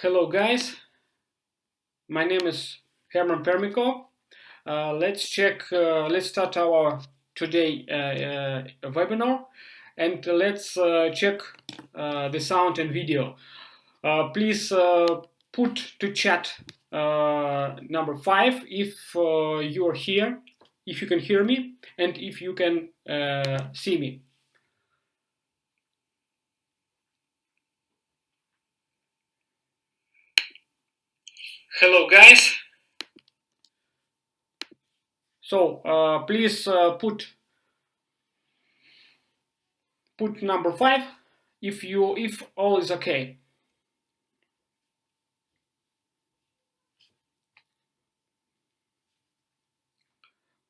Hello guys, my name is Herman Permikov. Let's start our today webinar, and let's check the sound and video. Please put to chat number 5 if you're here, if you can hear me, and if you can see me. Hello guys. So please put number 5 if all is okay.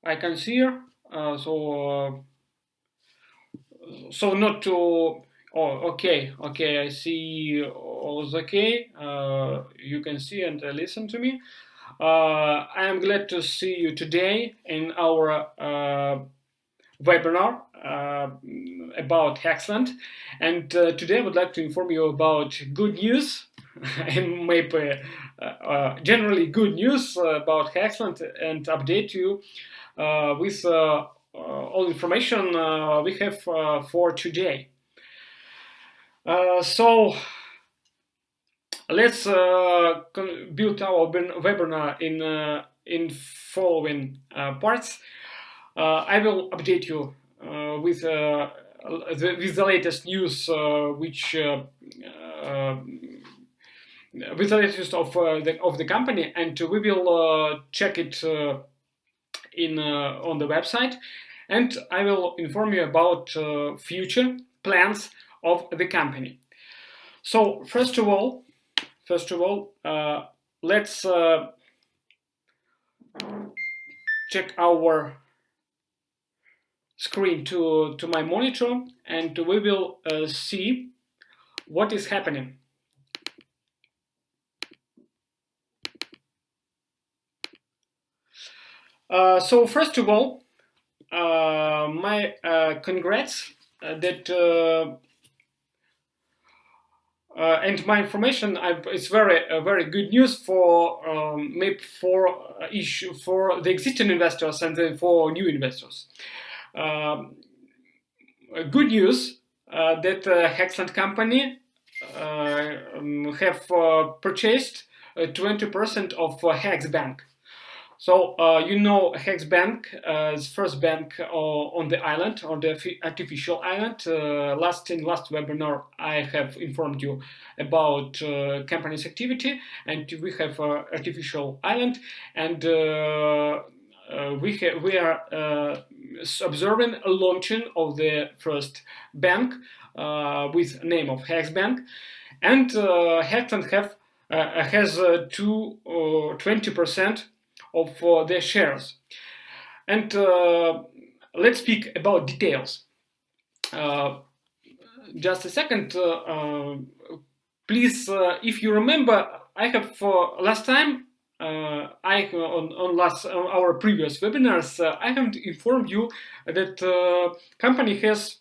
I can see here. So not to. Oh, okay. I see all is okay. You can see and listen to me. I am glad to see you today in our webinar about Hexland, and today I would like to inform you about good news and maybe generally good news about Hexland, and update you with all information we have for today. So let's build our webinar in following parts. I will update you with the latest news, with the latest of the company, and we will check it on the website, and I will inform you about future plans of the company. So first of all, let's check our screen to my monitor, and we will see what is happening. So first of all, my congrats that and my information. It's very good news for maybe for the existing investors and then for new investors. Good news that Hexland company have purchased 20% of Hexbank. So you know Hexbank is first bank on the island, on the artificial island. Last webinar I have informed you about company's activity, and we have artificial island, and we are observing a launching of the first bank with name of Hexbank, and Hexland has 20% of their shares. And let's speak about details. Just a second, please. If you remember, I have last time. On our previous webinars, I have informed you that company has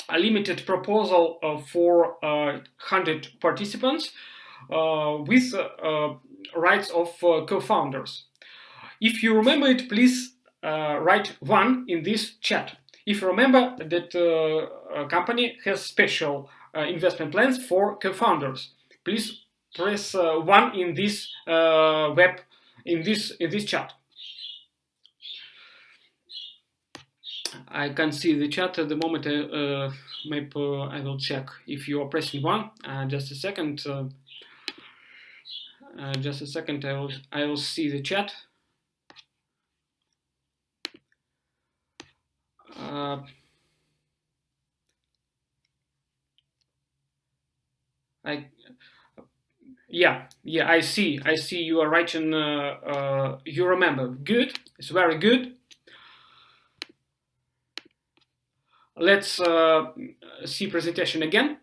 a limited proposal for 100 participants with rights of co-founders. If you remember it, please write 1 in this chat. If you remember that company has special investment plans for co-founders, please press 1 in this in this chat. I can see the chat at the moment. Maybe I will check if you are pressing 1. Just a second. Just a second. I will see the chat. I see you are writing. You remember. Good. It's very good. Let's see presentation again.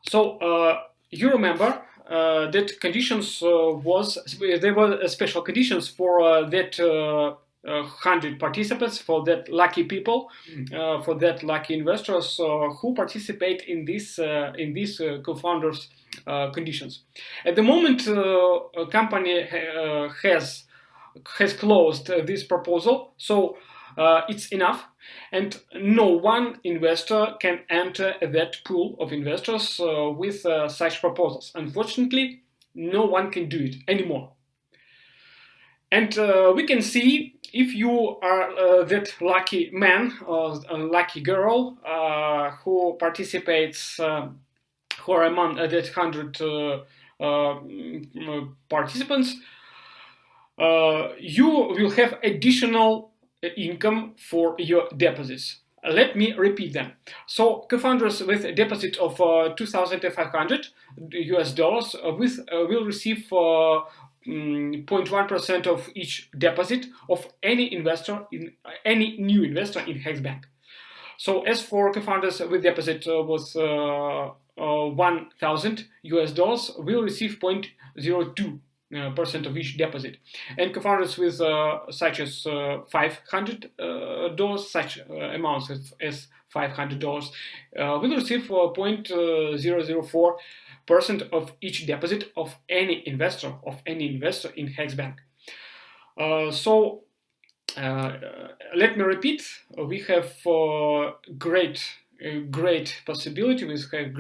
So you remember that conditions there were special conditions for that 100 participants, for that lucky people, for that lucky investors who participate in these co-founders conditions. At the moment, a company has closed this proposal, so it's enough, and no one investor can enter that pool of investors with such proposals. Unfortunately, no one can do it anymore. And we can see if you are that lucky man or lucky girl who participates, who are among that 100 participants, you will have additional income for your deposits. Let me repeat them. So co-founders with a deposit of $2,500 will receive 0.1% of each deposit of any investor in any new investor in Hexbank. So as for co-founders with deposit was $1,000, will receive 0.02% of each deposit, and co-founders with such as $500, such amounts as $500, will receive 0.004% of each deposit of any investor in Hexbank. Let me repeat. We have great possibility. We have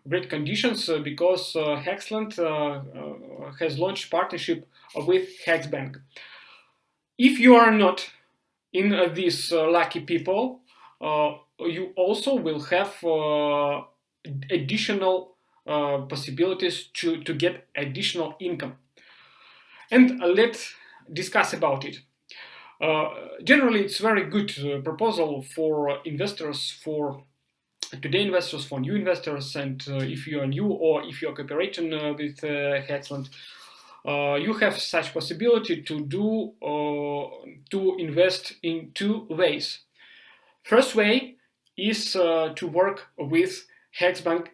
great conditions because Hexland has launched partnership with Hexbank. If you are not in these lucky people, you also will have additional possibilities to get additional income. And let's discuss about it. Generally, it's very good proposal for investors, for today investors, for new investors, and if you are new or if you are cooperating with Hexland, you have such possibility to invest in two ways. First way is to work with Hexbank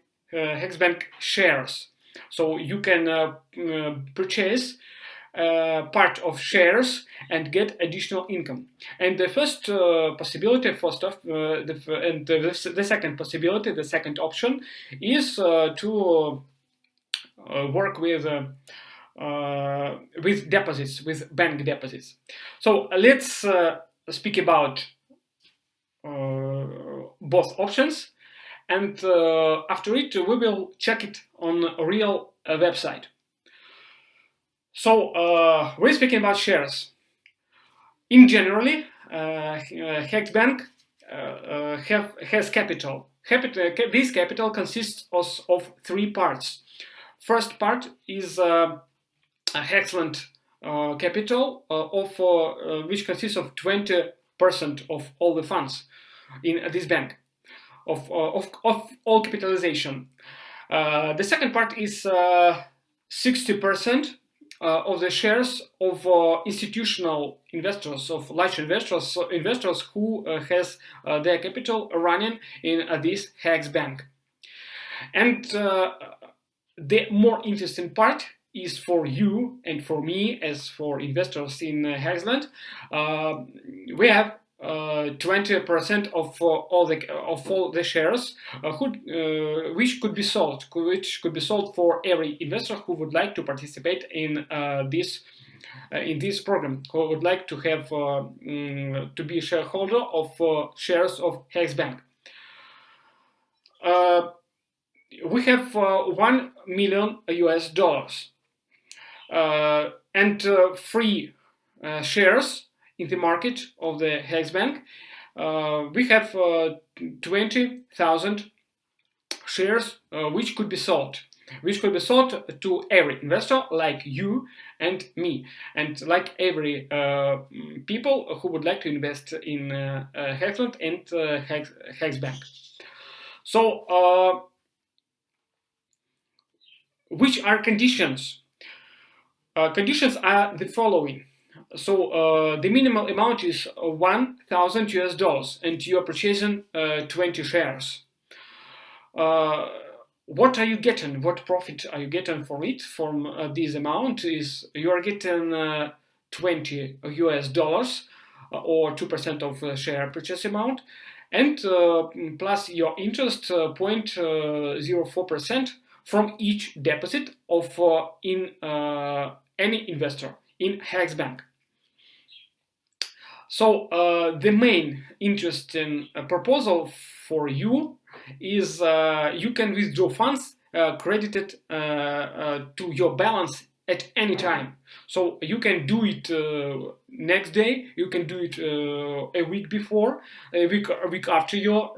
shares. So you can purchase part of shares and get additional income. And the first possibility, the second possibility, the second option is to work with deposits, with bank deposits. So let's speak about both options, and after it we will check it on a real website. So we're speaking about shares. In generally, Hexbank has capital. This capital consists of three parts. First part is Hexland capital, which consists of 20% of all the funds in this bank, of all capitalization. The second part is 60% of the shares of institutional investors, of large investors who has their capital running in this Hexbank. And the more interesting part is for you and for me, as for investors in Hexland. We have 20% of all the shares, which could be sold, for every investor who would like to participate in this program, who would like to have to be a shareholder of shares of Hexbank. We have $1 million and free shares in the market of the Hexbank. We have 20,000 shares which could be sold to every investor like you and me, and like every people who would like to invest in Hexland and Hexbank. So which are conditions? Conditions are the following. So the minimum amount is $1,000, and you are purchasing 20 shares. What are you getting? What profit are you getting from it? From this amount is you are getting $20 or 2% of the share purchase amount, and plus your interest 0.04% from each deposit of in any investor in Hexbank. So the main interesting proposal for you is you can withdraw funds credited to your balance at any time. So you can do it next day, you can do it a week before, a week after your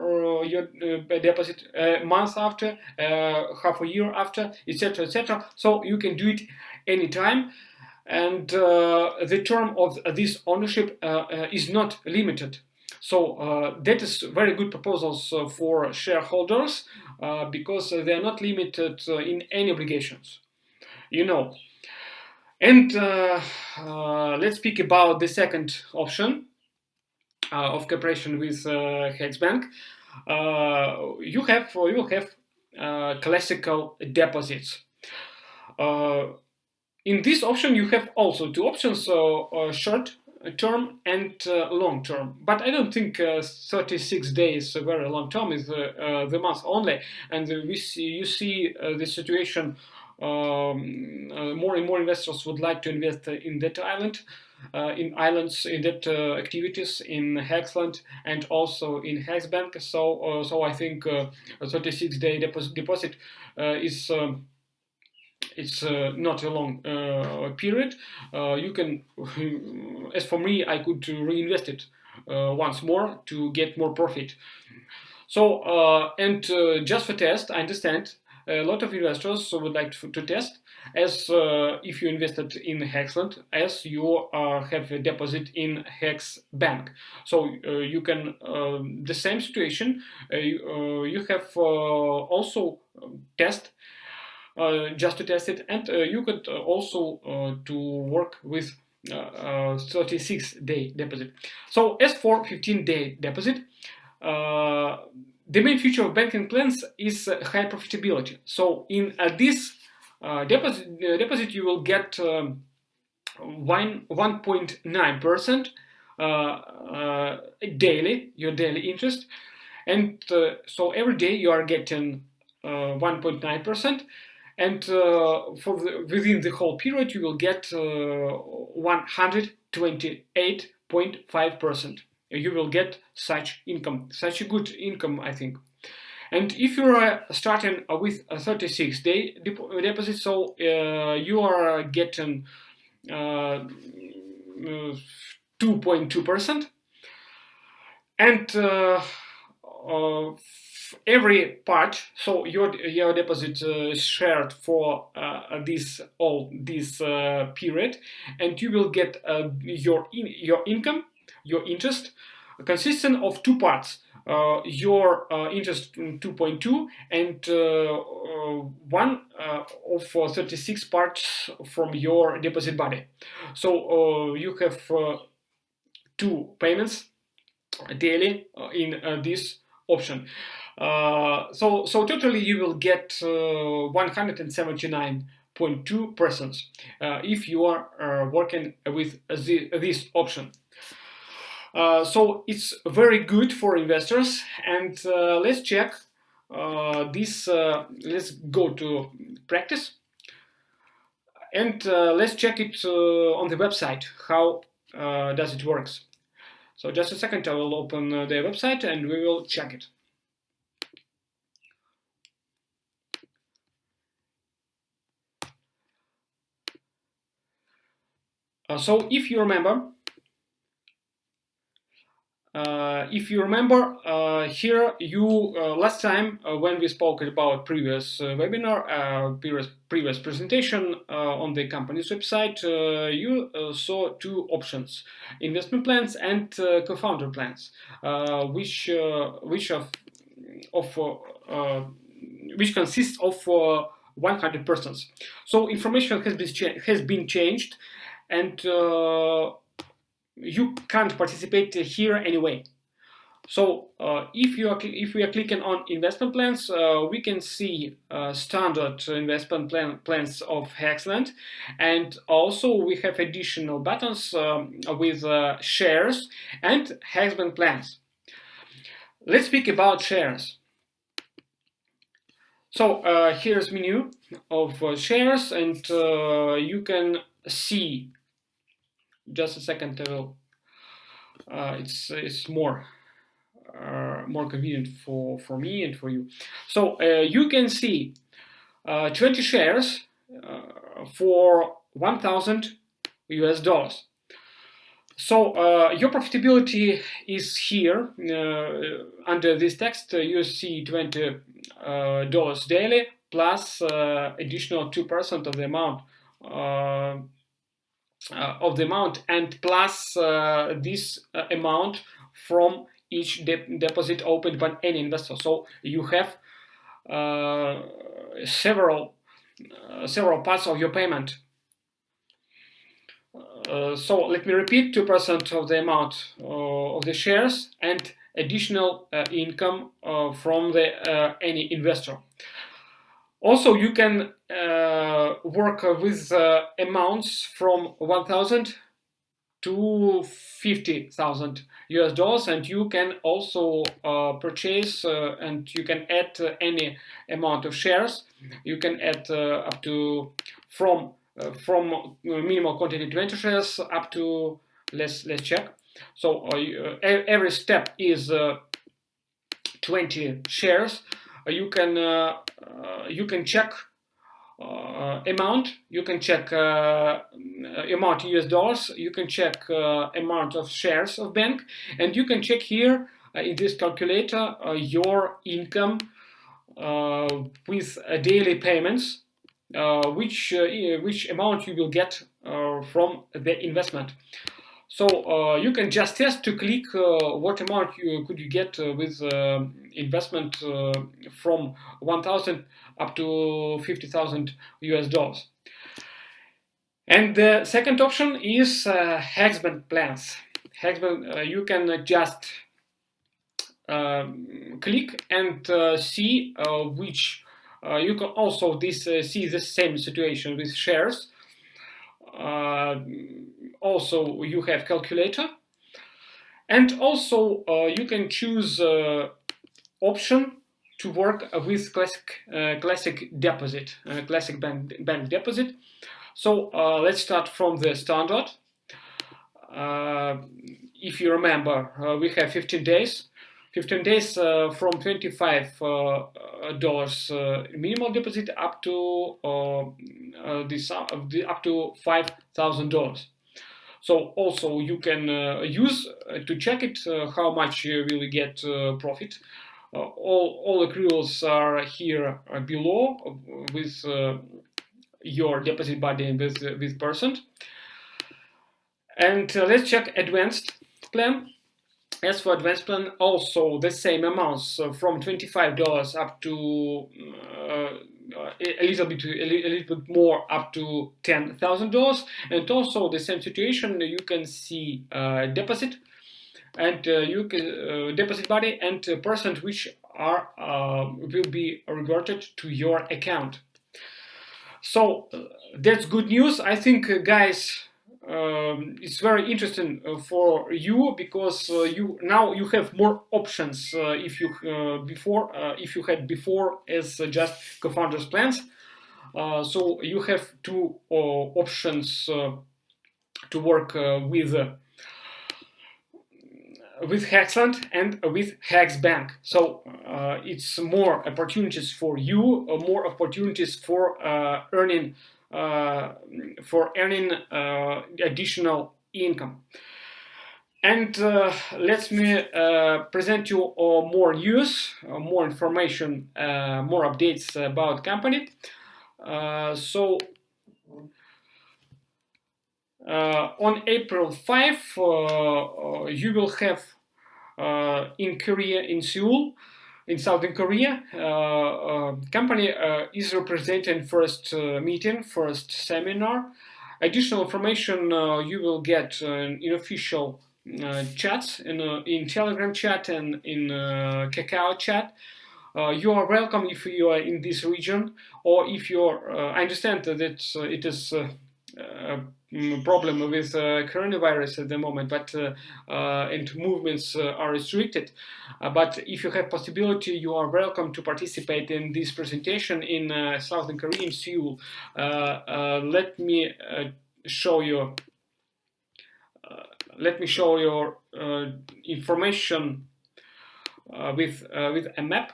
deposit, a month after, half a year after, etc., etc. So you can do it anytime. And the term of this ownership is not limited. So that is very good proposals for shareholders because they are not limited in any obligations, you know. And let's speak about the second option of cooperation with Hexbank. You will have classical deposits. In this option, you have also two options: short term and long term. But I don't think 36 days, a very long term, is the month only. And you see the situation. More and more investors would like to invest in that island, in islands, in that activities in Hexland and also in Hexbank. So I think a 36-day deposit is. It's not a long period. You can, as for me, I could reinvest it once more to get more profit. So, and just for test, I understand a lot of investors would like to test, as if you invested in Hexland, as you have a deposit in Hexbank. So you can, the same situation, you have also test, just to test it, and you could also to work with 36-day deposit. So as for 15-day deposit, the main feature of banking plans is high profitability. So in this deposit you will get 1.9% daily, your daily interest, and so every day you are getting 1.9%. And within the whole period, you will get 128.5%. You will get such income, such a good income, I think. And if you are starting with a 36-day deposit, so you are getting 2.2%, and every part, so your deposit is shared for this period, and you will get your income, your interest, consisting of two parts: your interest 2.2 and one of 36 parts from your deposit body. So you have two payments daily in this option. So totally you will get 179.2% if you are working with this option. So it's very good for investors, and let's check this. Let's go to practice, and let's check it on the website. How does it works? So just a second, I will open the website and we will check it. So if you remember, here you last time when we spoke about previous webinar, previous presentation on the company's website, you saw two options: investment plans and co-founder plans, which consists of 100 persons. So information has been changed, and you can't participate here anyway. So if we are clicking on investment plans, we can see standard investment plans of Hexland, and also we have additional buttons with shares and Hexbank plans. Let's speak about shares. So here's menu of shares, and you can see. Just a second, it's more convenient for me and for you. So you can see 20 shares for $1,000. So your profitability is here under this text. You see $20 daily plus additional 2% of the amount and plus this amount from each deposit opened by any investor. So you have several parts of your payment. So let me repeat: 2% of the amount of the shares and additional income from the any investor. Also, you can work with amounts from 1,000 to $50,000, and you can also purchase and you can add any amount of shares. You can add up to from minimal quantity 20 shares up to, let's check. So every step is 20 shares. You can check amount. You can check amount US dollars. You can check amount of shares of bank, and you can check here in this calculator your income with daily payments. Which amount you will get from the investment. So you can just test to click what amount could you get with investment from 1,000 up to $50,000. And the second option is Hexbank plans. Hexbank, you can just click and see which. You can also see the same situation with shares. Also, you have calculator, and also you can choose option to work with classic deposit, classic bank deposit. So let's start from the standard. If you remember, we have 15 days. 15 days from $25 minimal deposit up to up to $5,000. So also you can use to check it how much will you get profit. All accruals are here below with your deposit body with percent. And let's check advanced plan. As for advanced plan, also the same amounts from $25 up to a little bit more up to $10,000, and also the same situation. You can see deposit and you can deposit body and percent which are will be reverted to your account. So that's good news. I think, guys. It's very interesting for you because you have more options if you had before as just co-founders plans. So you have two options to work with Hexland and with Hexbank. So it's more opportunities for you, more opportunities for earning additional income. And let me present you more news, more information, more updates about company. So on April 5, you will have in Korea, in Seoul, in Southern Korea, company is representing first meeting, first seminar. Additional information you will get in official chats in Telegram chat and in Kakao chat. You are welcome if you are in this region, or if you're. I understand that it is problem with coronavirus at the moment, but and movements are restricted. But if you have possibility, you are welcome to participate in this presentation in Southern Korea, in Seoul. Let me show you. Let me show your information with a map.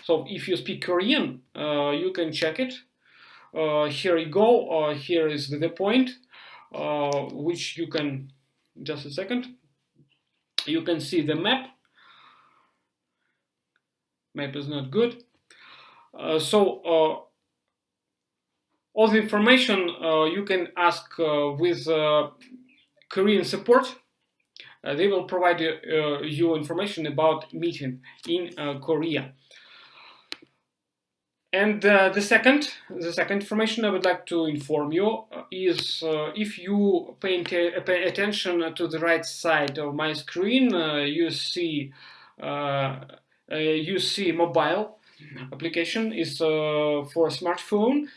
So if you speak Korean, you can check it. Here you go. Here is the point, which you can, just a second, you can see the map. Map is not good. So all the information you can ask with Korean support. They will provide you information about meeting in Korea. And the second information I would like to inform you is if you pay attention to the right side of my screen, you see mobile application is for smartphone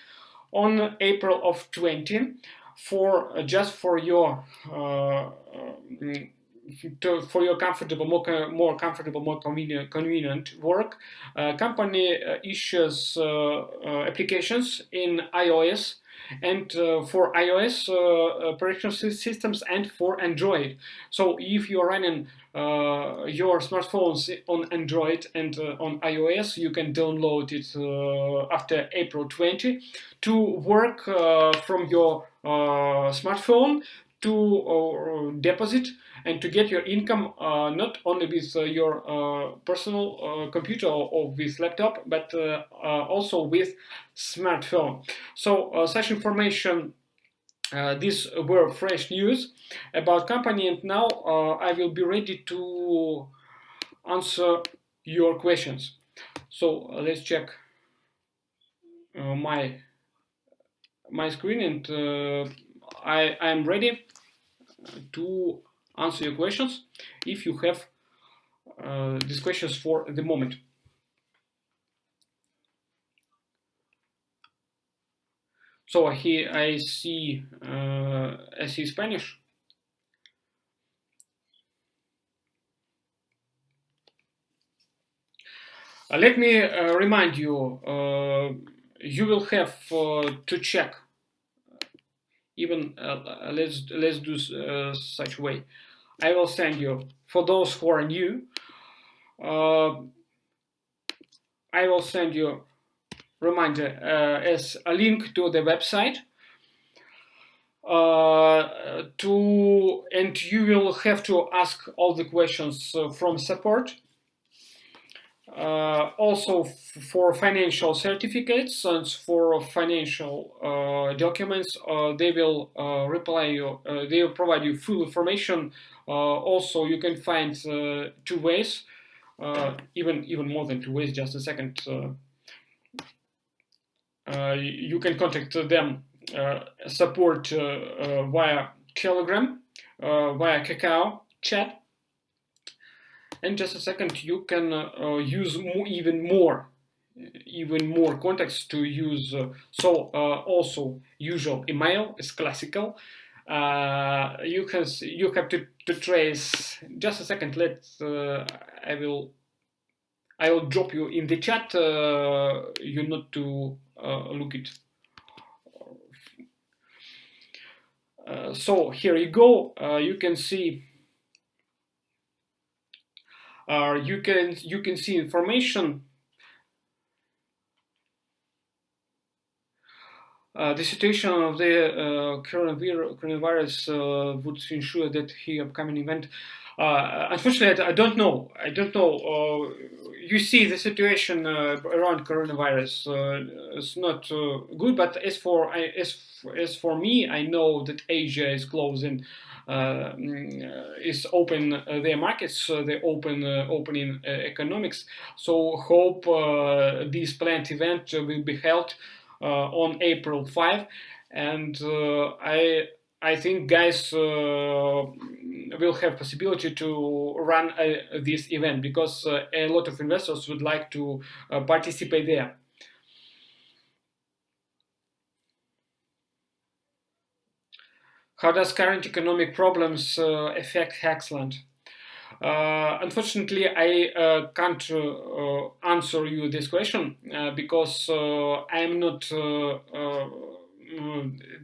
on April of 20 for just for your comfortable, more comfortable, more convenient work. Company issues applications in iOS and for iOS operating systems and for Android. So if you are running your smartphones on Android and on iOS, you can download it after April 20 to work from your smartphone to deposit and to get your income not only with your personal computer or with laptop, but also with smartphone. So such information, these were fresh news about company, and now I will be ready to answer your questions. So let's check my screen, and I am ready to answer your questions if you have these questions for the moment. So here I see Spanish. Let me remind you, you will have to check. Even let's do such way. I will send you, for those who are new, I will send you reminder as a link to the website, and you will have to ask all the questions from support. Also for financial certificates and for financial documents, they will reply you. They will provide you full information. Also, you can find 2 ways, even more than 2 ways. Just a second. You can contact them support via Telegram, via Kakao chat. And just a second, you can use even more contacts to use. Also, usual email is classical. You have to trace. Just a second. I will drop you in the chat. You need to look it. So here you go. You can see. You can see information. The situation of the coronavirus would ensure that the upcoming event. Unfortunately, I don't know. You see, the situation around coronavirus is not good. But as for me, I know that Asia is closing. Is open their markets, they opening economics. So hope this planned event will be held on April 5, and I I think guys will have possibility to run this event, because a lot of investors would like to participate there. How does current economic problems affect Hexland? Unfortunately, I can't answer you this question because I am not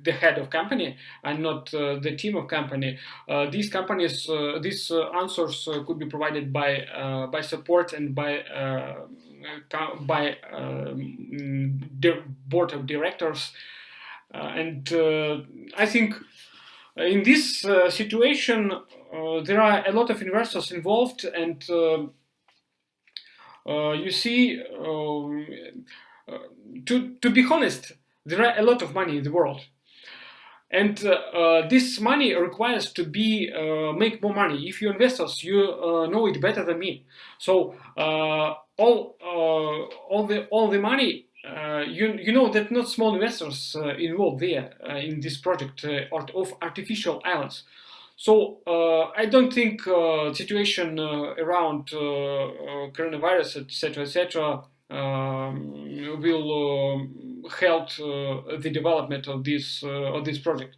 the head of company. I'm not the team of company. These companies, these answers could be provided by support and by board of directors. And I think in this situation, there are a lot of investors involved, and you see, to be honest, there are a lot of money in the world, and this money requires to be make more money. If you're investors, you know it better than me. So all the money. You know that not small investors involved there in this project of artificial islands. So I don't think situation around coronavirus, etc., will help the development of this project.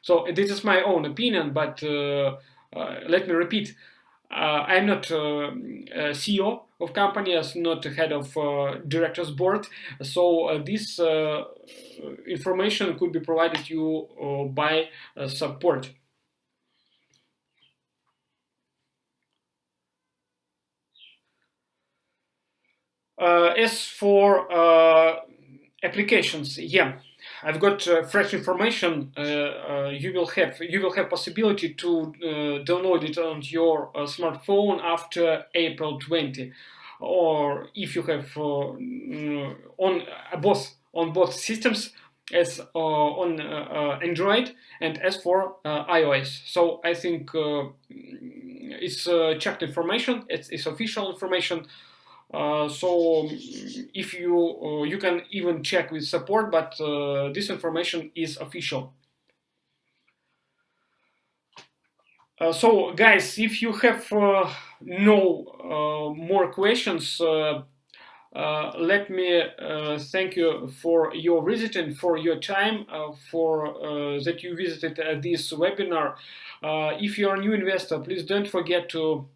So this is my own opinion, but let me repeat. I'm not CEO of company, as not head of directors board, so this information could be provided you by support. As for applications, yeah, I've got fresh information. You will have possibility to download it on your smartphone after April 20, or if you have on both systems, as on Android and as for iOS. So I think it's checked information. It's official information. So if you can even check with support, but this information is official. So guys, if you have no more questions, let me thank you for your visit and for your time, for that you visited this webinar. If you are a new investor, please don't forget to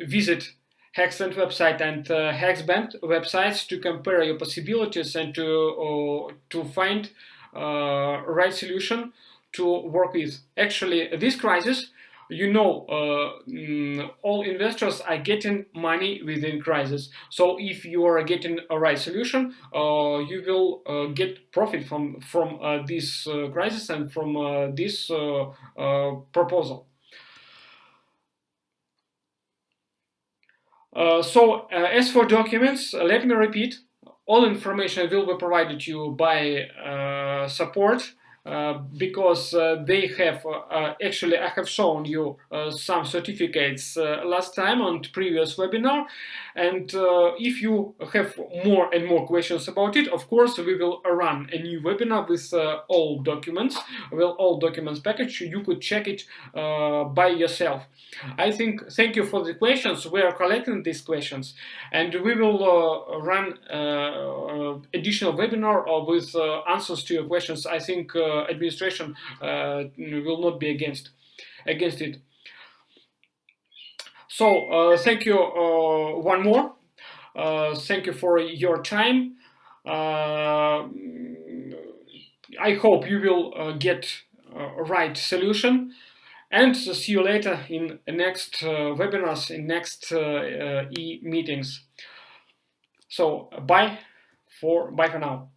visit Hexland website and Hexbank websites to compare your possibilities and to find right solution to work with. Actually, this crisis, you know, all investors are getting money within crisis. So if you are getting a right solution, you will get profit from this crisis and from this proposal. So as for documents, let me repeat, all information will be provided to you by support, because they have actually, I have shown you some certificates last time on previous webinar, and if you have more and more questions about it, of course we will run a new webinar with all documents, package. You could check it by yourself. I think, thank you for the questions. We are collecting these questions, and we will run additional webinar with answers to your questions. I think administration will not be against it. So thank you one more. Thank you for your time. I hope you will get a right solution. And see you later in next webinars, in next e-meetings. So bye for now.